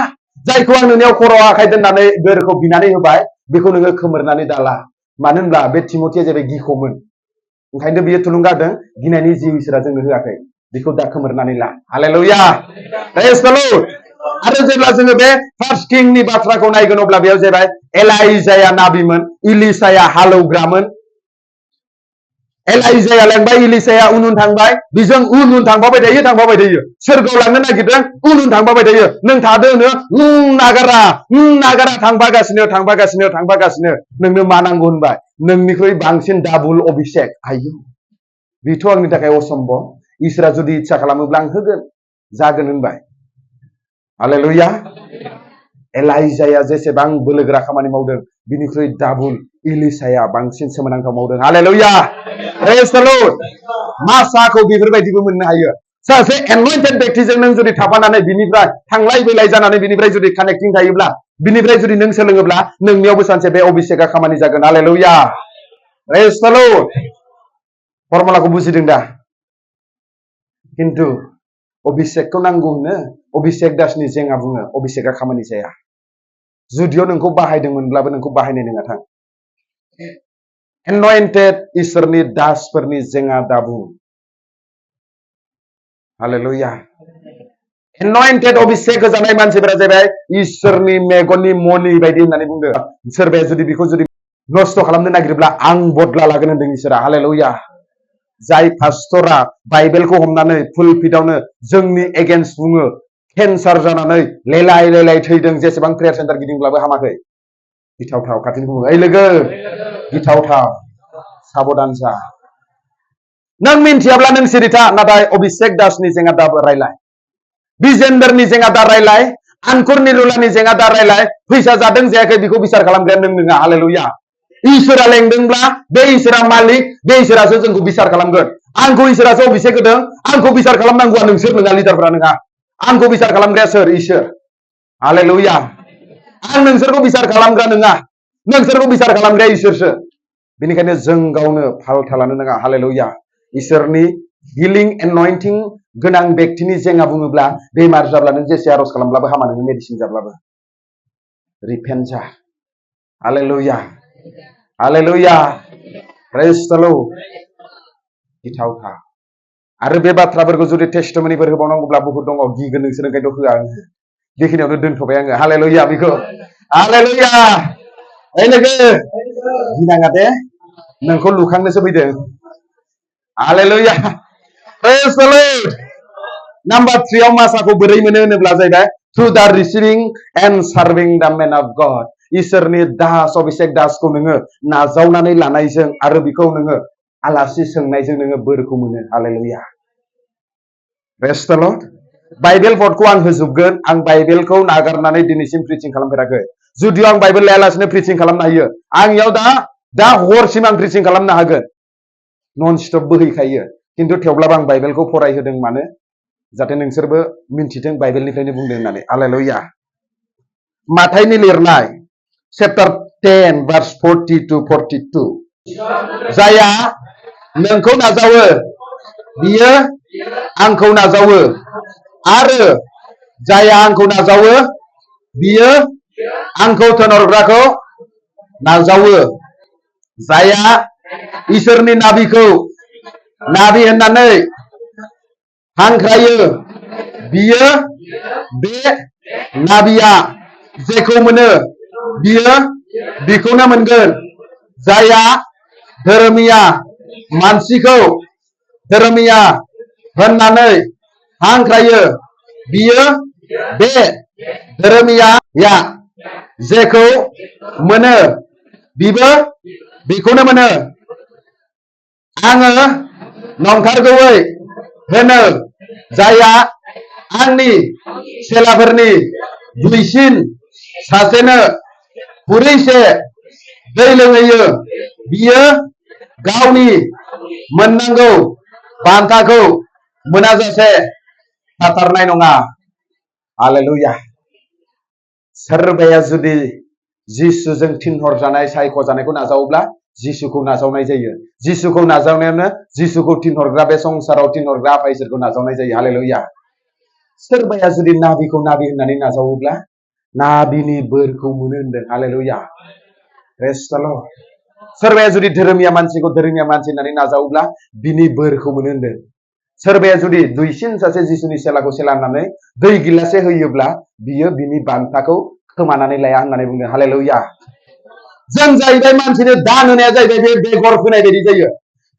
जायखौ आं नोंनियाव खर' आखाइ दोननानै बोरखौ बिनानै होबाय बेखौ नोङो खोमोरनानै दाला। मानो होनब्ला बे तिमथिया जाहैबाय गिखौमोन, ओंखायनो बियो थुलुंगा होदों गिनायनि जिउ इसोरा जोंनो होआखै, बेखौ दा खोमोरनानै ला। हालेलुया। Praise the lord. आरो जेब्ला जोङो बे फार्स्ट किंनि बाथ्राखौ नायगोन अब्ला बेयाव जाहैबाय एलाइजाया नाबिमोन, इलिसाया हालौग्रामोन। एलाइजाया लेंबाय, इलिसाया उन उन थांबाय, बेजों उन उन थांबाय थायो। सोरगोआव लांनो नागिरदों, उन उन थांबाय थायो। नों थादो होनो नागारा थांबागासिनो। नोंनो मा नांगौ होनबाय? नोंनिख्रुइ बांसिन डाबल अभिषेक। आयु, बेथ' आंनि थाखाय असम्भब। इसोरा जुदि इच्छा खालामोब्ला आं होगोन, जागोन होनबाय। हालेलुया। एलाइजाया जेसेबां बोलोगोरा खामानि मावदों बिनिख्रुइ डाबल इलिसाया बांसिन सोमोनांथाव मावदों। हालेलुया। Praise the lord. मासाखौ बेफोरबायदिबो मोननो हायो। सासे एनयन्टेड व्यक्तिजों नों जुदि थाफानानै बिनिफ्राय थांलाय फैलाय जानानै बिनिफ्राय जुदि कानेक्टिं थायोब्ला, बिनिफ्राय जुदि नों सोलोङोब्ला नोंनियावबो सानसे बे अभिषेकआ खामानि जागोन। हालेलुया। Praise the lord. फर्मुलाखौ बुजिदों दा? खिन्थु अभिषेकखौ नांगौ होनो, अभिषेक दासनि जेंना बुङो अभिषेकआ खामानि जाया। जुदिअ नोंखौ बाहायदोंमोनब्लाबो नोंखौ बाहायनाय नङा थां। एनयन्टेड इसोरनि दासफोरनि जेंना दाबुं। हालेलुया। एनयन्टेड अभिषेक होजानाय मानसिफोरा जाहैबाय इसोरनि मेगननि मणि बायदि होननानै बुंदों। सोरबाया जुदि बेखौ जुदि नस्थ' खालामनो नागिरोब्ला आं बदला लागोन होनदों इसोरा। हालेलुया। जाय पास्टरा बाइबेलखौ हमनानै पुलपिटआवनो जोंनि एगेन्स्ट बुङो, केन्सार जानानै लेलाय थैदों, जेसेबां प्रेयार सेन्टार गिदिंब्लाबो हामाखै। गिथावथाव। खाथिनि बुङो ओइ लोगो गिथावथाव, साबधान जा। नों मिन्थियाब्ला नों सिरिथा, नाथाय अभिषेक दासनि जेंना दा रायलाय, बिजेन्दरनि जेंना दा रायलाय, आंकुर निरुलानि जेंना दा रायलाय। फैसा जादों जायाखै बेखौ बिसार खालामग्राया नों नङा। हालेलुया। इसोरा लेंदोंब्ला बे इसोरा मालिक बे इसोरासो जोंखौ बिसार खालामगोन आंखौ इसोरासो अभिषेक होदों आंखौ बिसार खालामनांगौआ नोंसोर नङा लिडारफोरा नङा आंखौ बिसार खालामग्राया सोर इसोर हालेलुया आं नोंसोरखौ बिसार खालामग्रा नङा नोंसोरखौ बिसार खालामग्राया इसोरसो बेनिखायनो जों गावनो फालथा लानो नाङा हालेलुया इसोरनि हिलिं एन'इन्टिं गोनां व्यक्तिनि जेंना बुङोब्ला बेमार जाब्लानो जेसे आरज खालामब्लाबो हामा नोङो मेडिसिन जाब्लाबो रिपेन्ट जा hallelujah hallelujah praise the lord गिथावथा आरो बे बाथ्राफोरखौ जुदि टेस्टिमनिफोर होबावनांगौब्ला बहुत दङ गिगोन नोंसोर ओंखायनोथ' होआ आङो बेखिनियावनो दोनथ'बाय आङो हालेलुया बेखौ हालेलुया ओइ लोगो गिनाङा दे नोंखौ लुखांनोसो फैदों hallelujah praise the lord number 3 आव मासाखौ बोरै मोनो होनोब्ला जाहैबाय थ्रु दा रिसिभिं एन्ड सार्भिं दा मेन अफ गड इसोरनि दास अभिषेक दासखौ नोङो नाजावनानै लानायजों आरो बेखौ नोङो आलासि सोंनायजों नोङो बोरखौ मोनो hallelujah praise the lord Bible भटखौ आं होजोबगोन आं बाइबेलखौ नागारनानै दिनैसिम प्रिचिं खालामफेराखै जुदिअ आं बाइबेल लायालासिनो प्रिचिं खालामनो हायो आंनियाव दा हरसिम आं प्रिचिं खालामनो हागोन नन स्टप बोहैखायो खिन्थु थेवब्लाबो आं बाइबेलखौ फरायहोदों मानो जाहाथे नोंसोरबो मिन्थिथों बाइबेलनिफ्रायनो बुंदों होननानै हालेलुया माथाइनि लिरनाय चैप्टार 10 verse 40 to 42 जाया नोंखौ नाजावो बियो आंखौ नाजावो आरो जाया आंखौ नाजावो बियो आंखौ थिनहरग्राखौ नाजावो जाया इसोरनि नाबिखौ नाबि होननानै हांख्रायो बियो बे नाबिया जेखौ मोनो बियो बेखौनो मोनगोन जाया धोरोमिया मानसिखौ धोरोमिया होननानै हांख्रायो बियो बे धोरोमिया जेखौ मोनो बिबो बेखौनो मोनो आङो नंथारगौयै होनो जाया आंनि सेलाफोरनि दुइसिन सासेनो खुरैसे दै लोंहोयो बियो गावनि मोननांगौ बान्थाखौ मोनाजासे थाथारनाय नङा हालेलुया सोरबाया जुदि जिसुजों थिनहरजानाय सायख'जानायखौ नाजावोब्ला जिसुखौ नाजावनाय जायो जिसुखौ नाजावनायावनो जिसुखौ थिनहरग्रा बे संसाराव थिनहरग्रा आफा इसोरखौ नाजावनाय जायो हालेलुया सोरबाया जुदि नाबिखौ नाबि होननानै नाजावोब्ला नाबिनि बोरखौ मोनो होनदों हालेलुया प्रेज द लर्ड सोरबाया जुदि धोरोमिया मानसिखौ धोरोमिया मानसि होननानै नाजावोब्ला बिनि बोरखौ मोनो होनदों सोरबाया जुदि दुइसिन सासे जिसुनि सेलाखौ सेला होननानै दै गिलासे होयोब्ला बियो बिनि बान्थाखौ खोमानानै लाया होननानै बुंदों हालेलुया जों जाहैबाय मानसिनो दान होनाया जाहैबाय बे बेगर फोनाय बायदि जायो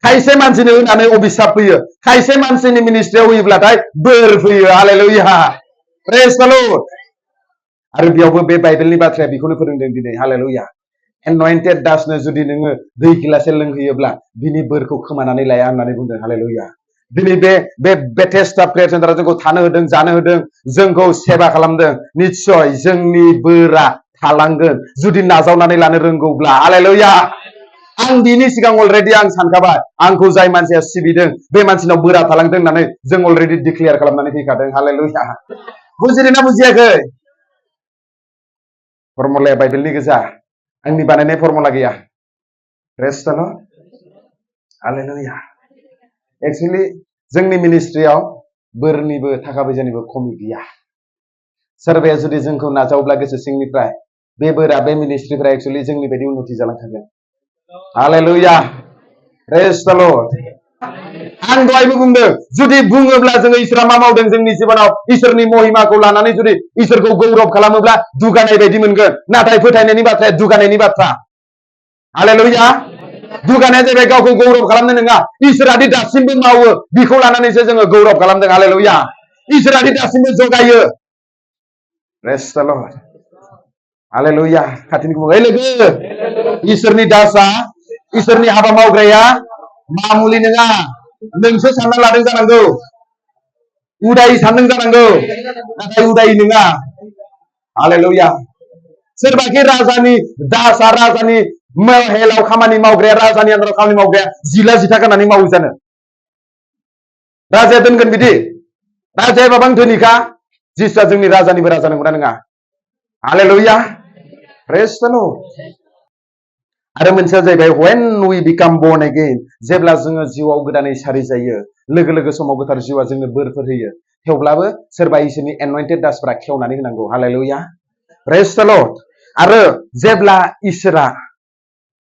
खायसे मानसिनो होनानै अभिशाप फैयो खायसे मानसिनि मिनिस्ट्रियाव होयोब्लाथाय बोर फैयो हालेलुया प्रेज द लर्ड आरो बेयावबो बे बाइबेलनि बाथ्राया बेखौनो फोरोंदों दिनै हालेलुया एन'इन्टेड दासनो जुदि नोङो दै गिलासे लोंहोयोब्ला बिनि बोरखौ खोमानानै लाया होननानै बुंदों हालेलुया दिनै बे बेथेस्दा प्रेयार सेन्टारा जोंखौ थानो होदों जानो होदों जोंखौ सेवा खालामदों निस्सय जोंनि बोरा थालांगोन जुदि नाजावनानै लानो रोंगौब्ला हालेलुया आं बिनि सिगां अलरेडि आं सानखाबाय आंखौ जाय मानसिया सिबिदों बे मानसिनाव बोरा थालांदों होननानै जों अलरेडि डिक्लेयार खालामनानै फैखादों हालेलुया बुजिदोंना बुजियाखै फर्मुलाया बाइबेलनि गोजा आंनि बानायनाय फर्मुला गैया praise the lord hallelujah actually जोंनि मिनिस्ट्रियाव बोरनिबो थाखा फैसानिबो खमि गैया सोरबाया जुदि जोंखौ नाजावब्ला गोसो सिंनिफ्राय बे बोरा बे मिनिस्ट्रिफोरा एक्चुअली जोंनि बायदि उन्नति जालांखागोन हालेलुया प्रेज द लर्ड आं दहायबो बुंदों जुदि बुङोब्ला जोङो इसोरा मा मावदों जोंनि जिबनाव इसोरनि महिमाखौ लानानै जुदि इसोरखौ गौरब खालामोब्ला दुगानाय बायदि मोनगोन नाथाय फोथायनायनि बाथ्राया दुगानायनि बाथ्रा हालेलुया दुगानाया जाहैबाय गावखौ गौरब खालामनो नङा इसोरादि दासिमबो मावो बेखौ लानानैसो जोङो गौरब खालामदों हालेलुया इसोरादि दासिमबो जगायो प्रेज द लर्ड हालेलुया खाथिनिखौ बुं लोगो इसोरनि दासआ इसोरनि हाबा मावग्राया मामुलि नङा नोंसो सानना लादों जानांगौ उदायि सानदों जानांगौ नाथाय उदायि नङा हालेलुया सोरबाखि राजानि दासआ राजानि Helau खामानि मावग्राया राजानि आन्दाराव खामानि मावग्राया जिला जिथा गाननानै मावो जानो राजाया दोनगोन बिदि राजाया बाबां धोनिखा जिसुआ जोंनि राजानिबो राजा नंगौना नङा हालेलुया प्रेज द लर्ड आरो मोनसेया जाहैबाय when we become born again जेब्ला जोङो जिउआव गोदानै सारि जायो लोगो लोगो समाव गोथार जिउआ जोंनो बोरफोर होयो थेवब्लाबो सोरबा इसोरनि एन'इन्टेड दासफोरा खेवनानै होनांगौ हालेलुया प्रेज द लर्ड आरो जेब्ला इसोरा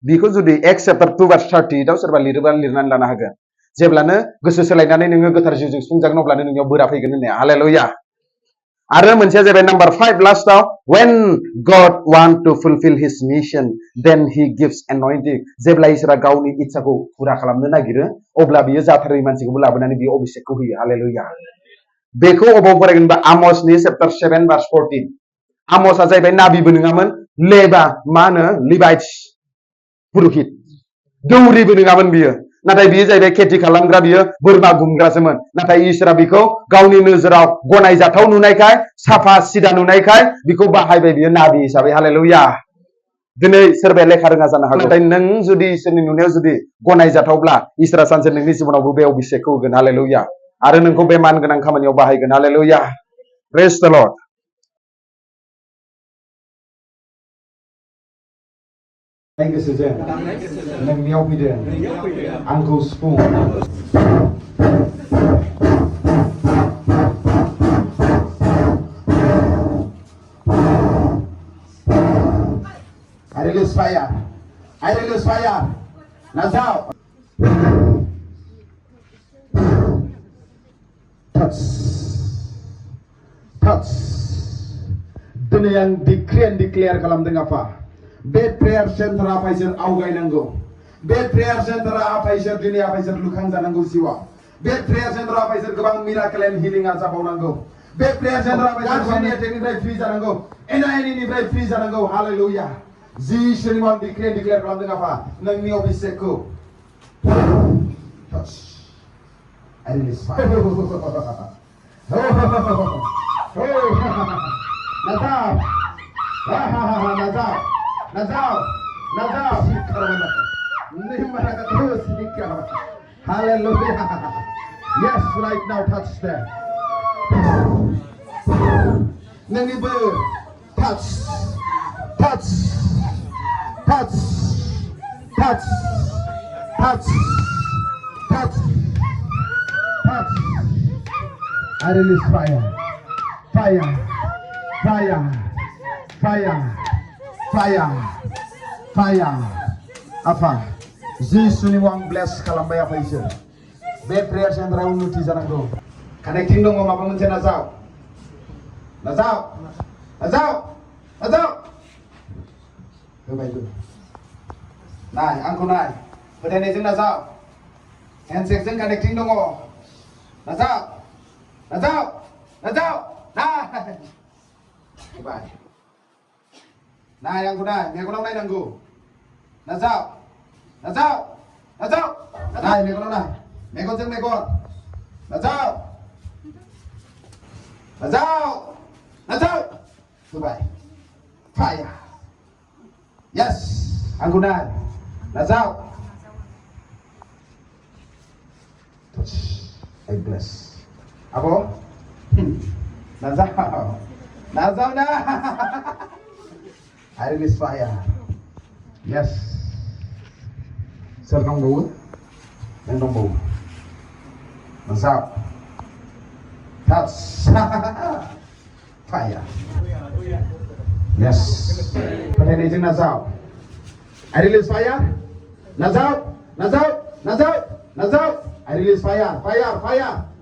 बेखौ जुदि Acts chapter 2 verse 38 आव सोरबा लिरोबा लिरनानै लानो हागोन जेब्लानो गोसो सोलायनानै नोङो गोथार जिउजों सुफुंजागोन अब्लानो नोंनियाव बोरा फैगोन होननाया हालेलुया आरो मोनसेया जाबाय number 5 लास्टआव when God want to fulfill his mission then he gives anointing जेब्ला इसोरा गावनि इच्छाखौ पुरा खालामनो नागिरो अब्ला बियो जाथारै मानसिखौबो लाबोनानै बियो अभिषेकखौ होयो हालेलुया बेखौ अबाव फरायगोन बा आमसनि चैप्टार 7 verse 14 आमसआ जाहैबाय नाबिबो नङामोन लेबा मा होनो लिभाइट्स पुरुहित दौरिबो नङामोन बियो नाथाय बियो जाहैबाय खेथि खालामग्रा बियो बोरमा गुमग्रासोमोन नाथाय इसोरा बिखौ गावनि नोजोराव गनायजाथाव नुनायखाय साफा सिदा नुनायखाय बिखौ बाहायबाय बियो नाबि हिसाबै हालेलुया दिनै सोरबाया लेखा रोङा जानो हागौ नाथाय नों जुदि इसोरनि नुनायाव जुदि गनायजाथावब्ला इसोरा सानसे नोंनि जिबनावबो बे अभिषेकखौ होगोन हालेलुया आरो नोंखौ बे मान गोनां खामानियाव बाहायगोन हालेलुया प्रेज द लर्ड गोसोजों नोंनियाव फैदों आंखौ सुफुं I release fire. I release fire. Now, touch. Diनै आं decree and declare खालामदों आफा बे प्रेयार सेन्टारा आफाइसोर आवगायनांगौ बे प्रेयार सेन्टारा आफाइसोर दिनै आफाइसोर लुखांजानांगौ जिउआव बे प्रेयार सेन्टारा आफाइसोर गोबां मिराकेल एन्ड हिलिंआ जाबावनांगौ बे प्रेयार सेन्टारा आफाइसोर गाज्रिनि एटेकनिफ्राय फ्रि जानांगौ एनायनिफ्राय फ्रि जानांगौ हालेलुया जिसुनि मुङाव डिक्लेयार खालामदों आफा नोंनि अभिषेकखौ I release fire. Nazar. Hallelujah. Yes, right now touch them. Nanibu, touch. I release fire. Apa? Jisuni wang bless खालामबाय apa इसोर बे प्रेयार सेन्टाराव उन्नति जानांगौ कानेक्टिं दङ माबा मोनसे नाजाव होबायबो नाय आंखौ नाय फोथायनायजों नाजाव हेन्डसेकजों कानेक्टिं दङ नाजाव नाय होबाय नाय आंखौ नाय मेगनाव नायनांगौ नाजाव नाय मेगनाव नाय मेगनजों मेगन नाजाव होबाय फाया yes आंखौ नाय नाजाव touch I bless आब' नाजाव ना I release fire. Yes. Sir, don't move. Then don't move. Nazar. Touch. Fire. Yes. Pertanyaan Nazar. I release fire. Nazar. I release fire.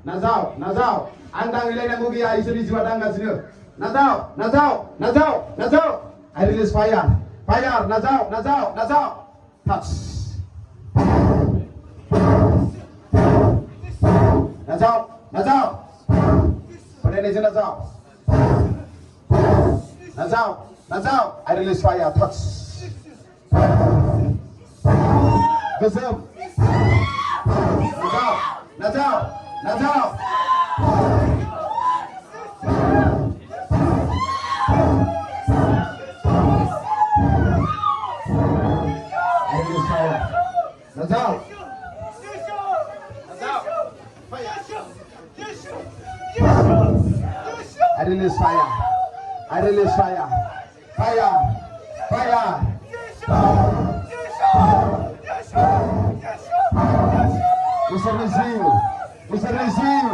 Nazar. Anda nilai nang mugi ay suri jiwa danga sini. Nazar. I release fire. Nazar. Touch. Nazar. Pertanyaan Nazar. I release fire. Touch. Gezem. Nazar. I release fire. I release fire. Fire. Fire. We shall receive. We shall receive.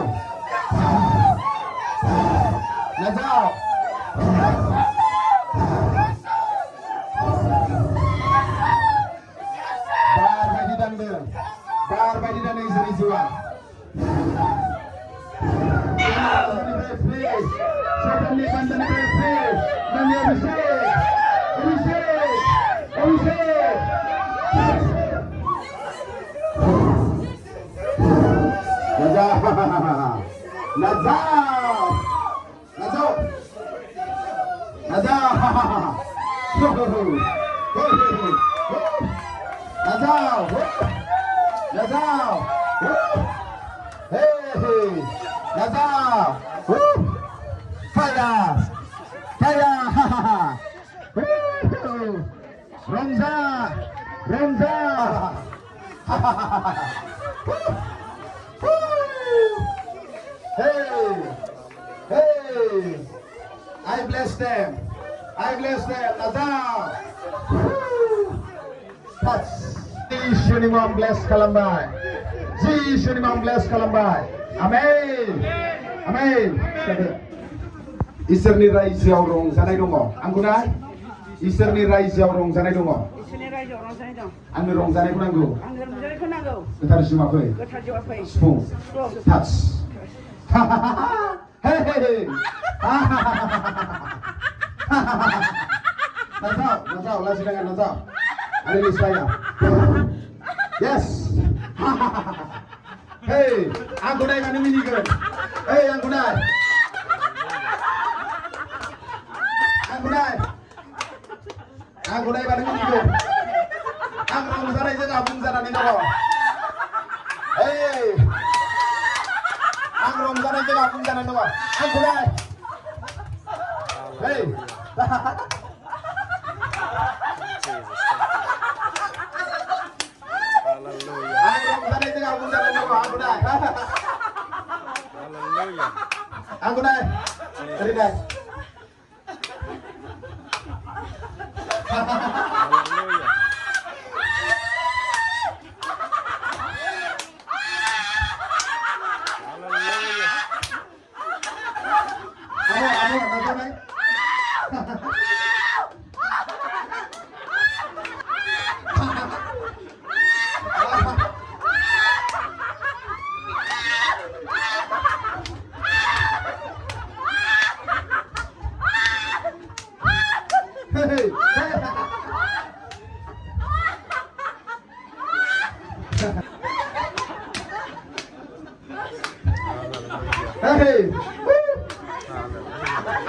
Let's go. Bar bagi danda. Bar bagi danda isi jual. Suddenly Bandan is free. Then you receive. Receive. Receive. Nazar. Nazar. Nazar. Nazar. Nazar. Nazar. Hey. Nazar. Fire. Fire. Ramza. Ramza. Hey. Hey. I bless them. I bless them. Nazar. Touch. Shunimam bless Kalambai. Shunimam bless Kalambai. Amen. Amen. इसोरनि रायजोआव रंजानाय दङ आंखौना इसोरनि रायजोआव रंजानाय दङ आंनो रंजानायखौ नांगौ गोथार जिउआ फै सिफुं टाच हे हे नाजाव लाजिनाङा नाजाव आरो लिसाया yes hey आंखौ नायनानै मिनिगोन hey आंखौ नाय Aku naik pada minggu. Aku rongsanai juga bungsaran ini kok. Hey, aku rongsanai juga bungsaran itu kok. Aku naik. Hey, aku rongsanai juga bungsaran itu kok. Aku naik. Aku naik. Dari naik.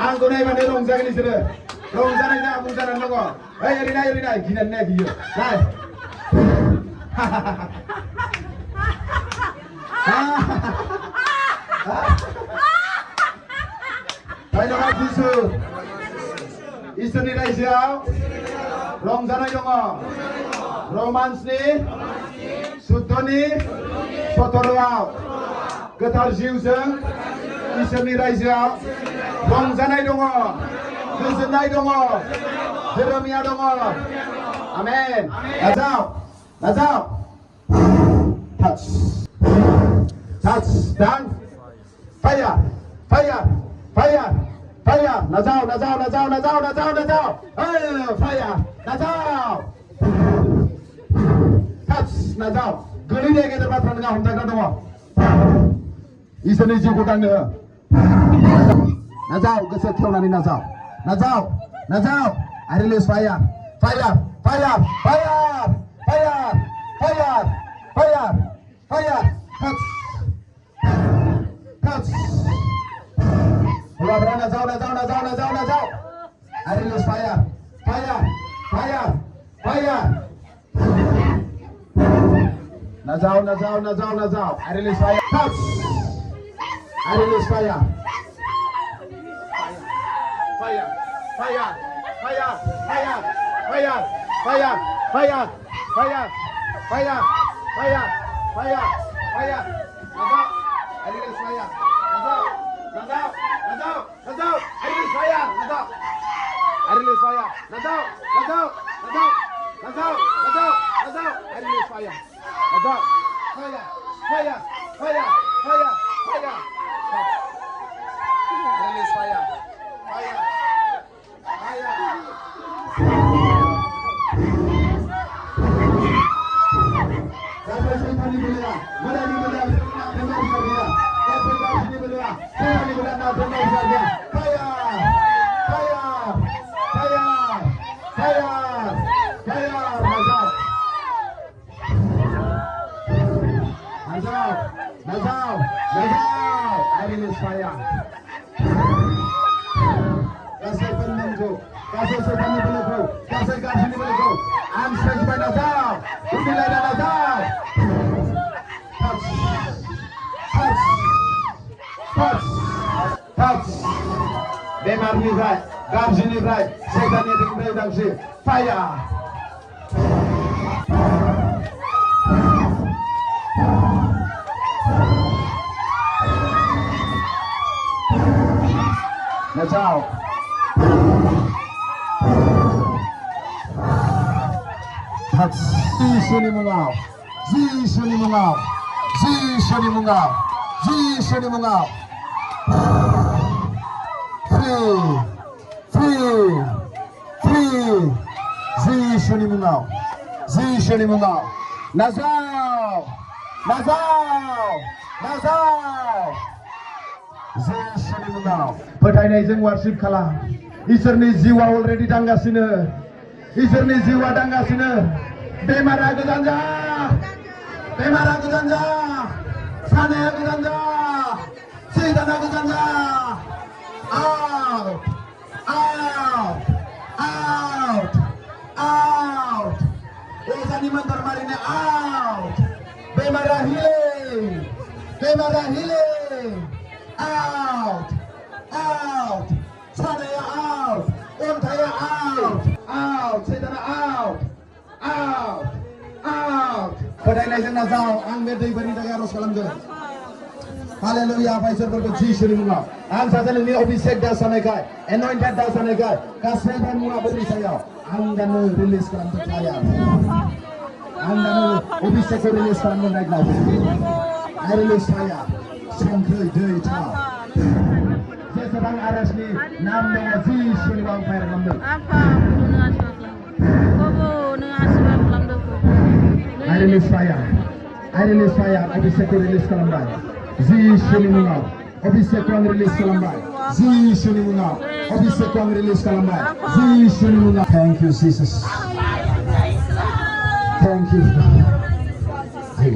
Aku naik pada rongsangan ini sudah. Rongsangan ini aku jalan dong. Hey, Rina, gina dia. Naik. Baik nama Yesus. Istri Raisiau. Rongsangan dong. Romans ni. Sutoni. Sotorwau. Getar jiwseng. Istri Raisiau. Rongsanai dong, goजोननाय dong, धोरोमिया dong, amen. Nazar, touch, dan fire, Nazar, fire, Nazar, touch, Nazar, गोलैनाय गेदेर बाथ्रा नङा हमथाग्रा दङ, इसोरनि जिउखौ दांनो Nazar, goसो खेवनानै Nazar, I release fire, touch, Nazar, I release fire, Nazar, I release fire, touch, I release fire. Nazar, fire. Nazar. I release fire. Nazar. Fire. I release fire. Nazar. I release fire. Kasih penunggu, kasih setan ini belakang, kasih gas ini belakang. I'm stretched by Nazar. Inilah Nazar. Touch. Demar ni right, gas ini right. Setan ini belakang sih. Fire. Nazar. Touch. Sini mengau. Sini mengau. Nazar. Foथायनायजों worship खालाम. इसोरनि जिउआ already दांगासिनो. बेमारा गोजान जा. सानाया गोजान जा. सैताना गोजान जा. Out. Ozani mantar marine out. Bemara healing. Out. Sanaya out. Ontaya out. Saitana out. Foथायनायजों नाजाव आं बे दैफोरनि थाखाय आरज खालामदों. हालेलुया फाइसारफोरखौ जिसुनि मुङाव आं सासे नोंनि अभिषेक दासानायखाय एन'इन्टेड दासानायखाय गासैबो मुवाफोरनि सायाव आं दानो रिलिज खालामनो हाया. आं दानो अभिषेकखौ रिलिज खालामनो right now. I release fire. संख्रै दै थाव. जेसेबां आरजनि नाम दङ जिसुनि मुङाव फायर खालामदों. I release fire. Öभिषेकखौ रिलिज खालामबाय. जिसुनि मुङाव अभिषेकखौ आं रिलिज खालामबाय. जिसुनि मुङाव अभिषेकखौ आं रिलिज खालामबाय. जिसुनि मुङाव. Thank you Jesus. Thank you.